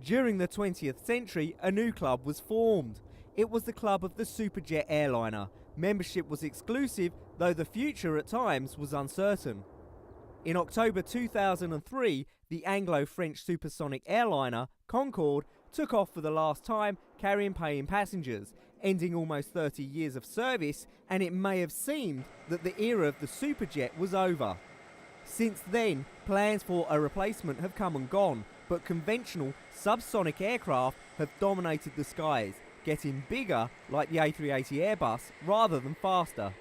During the 20th century, a new club was formed. It was the club of the Superjet airliner. Membership was exclusive, though the future at times was uncertain. In October 2003, the Anglo-French supersonic airliner Concorde took off for the last time, carrying paying passengers, ending almost 30 years of service, and it may have seemed that the era of the Superjet was over. Since then, plans for a replacement have come and gone, but conventional subsonic aircraft have dominated the skies, getting bigger like the A380 Airbus rather than faster.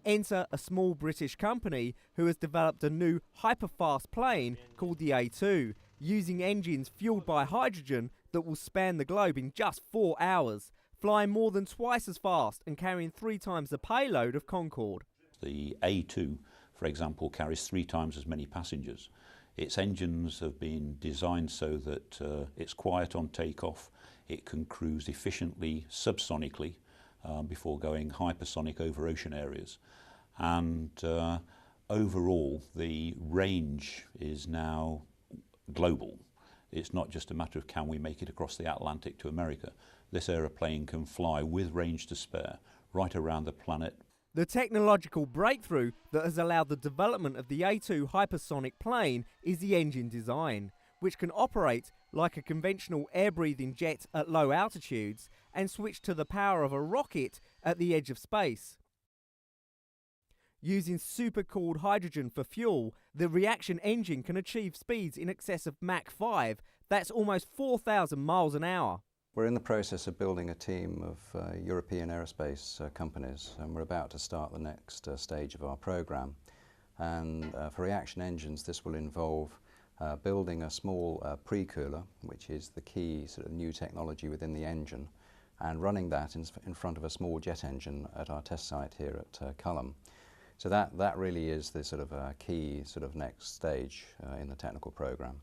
Enter a small British company who has developed a new hyper-fast plane called the A2, using engines fueled by hydrogen that will span the globe in just 4 hours, flying more than twice as fast and carrying 3 times the payload of Concorde. The A2, for example, carries 3 times as many passengers. Its engines have been designed so that it's quiet on takeoff, it can cruise efficiently subsonically before going hypersonic over ocean areas. And overall, the range is now global. It's not just a matter of can we make it across the Atlantic to America. This aeroplane can fly with range to spare right around the planet. The technological breakthrough that has allowed the development of the A2 hypersonic plane is the engine design, which can operate like a conventional air-breathing jet at low altitudes and switch to the power of a rocket at the edge of space. Using supercooled hydrogen for fuel, the reaction engine can achieve speeds in excess of Mach 5, that's almost 4,000 miles an hour. We're in the process of building a team of European aerospace companies, and we're about to start the next stage of our program. And for reaction engines, this will involve building a small pre-cooler, which is the key sort of new technology within the engine, and running that in front of a small jet engine at our test site here at Culham. So that really is the sort of key sort of next stage in the technical program.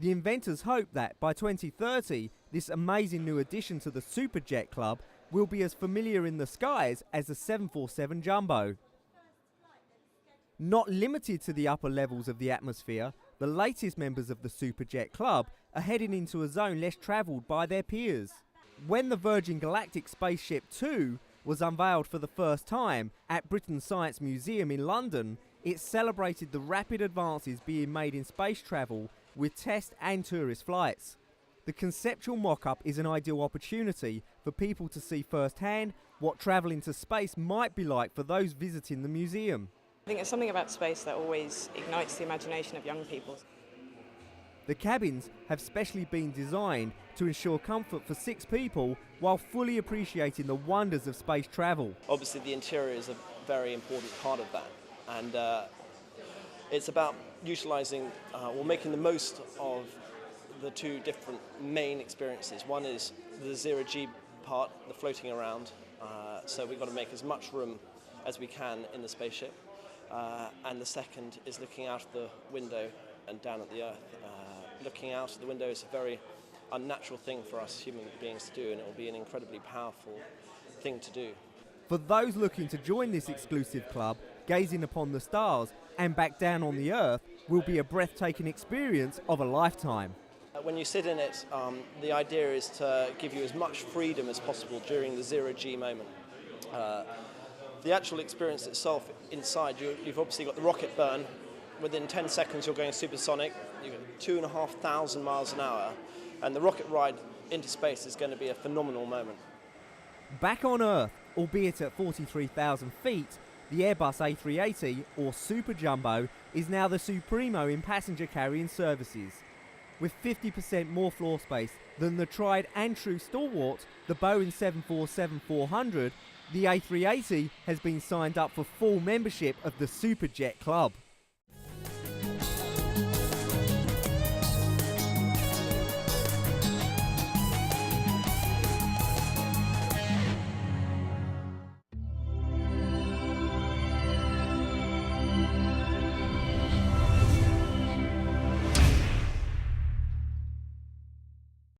The inventors hope that by 2030, this amazing new addition to the Superjet Club will be as familiar in the skies as the 747 Jumbo. Not limited to the upper levels of the atmosphere, the latest members of the Superjet Club are heading into a zone less travelled by their peers. When the Virgin Galactic Spaceship 2 was unveiled for the first time at Britain's Science Museum in London, it celebrated the rapid advances being made in space travel with test and tourist flights. The conceptual mock-up is an ideal opportunity for people to see firsthand what travel into space might be like for those visiting the museum. I think there's something about space that always ignites the imagination of young people. The cabins have specially been designed to ensure comfort for 6 people while fully appreciating the wonders of space travel. Obviously the interior is a very important part of that, and it's about utilising or making the most of the 2 different main experiences. One is the zero-G part, the floating around, so we've got to make as much room as we can in the spaceship, and the second is looking out of the window and down at the Earth. Looking out of the window is a very unnatural thing for us human beings to do, and it will be an incredibly powerful thing to do. For those looking to join this exclusive club, gazing upon the stars and back down on the Earth will be a breathtaking experience of a lifetime. When you sit in it, the idea is to give you as much freedom as possible during the zero-G moment. The actual experience itself inside, you've obviously got the rocket burn. Within 10 seconds you're going supersonic, you're 2,500 miles an hour, and the rocket ride into space is going to be a phenomenal moment. Back on Earth, albeit at 43,000 feet, the Airbus A380, or Super Jumbo, is now the supremo in passenger carrying services. With 50% more floor space than the tried and true stalwart, the Boeing 747-400, the A380 has been signed up for full membership of the Superjet Club.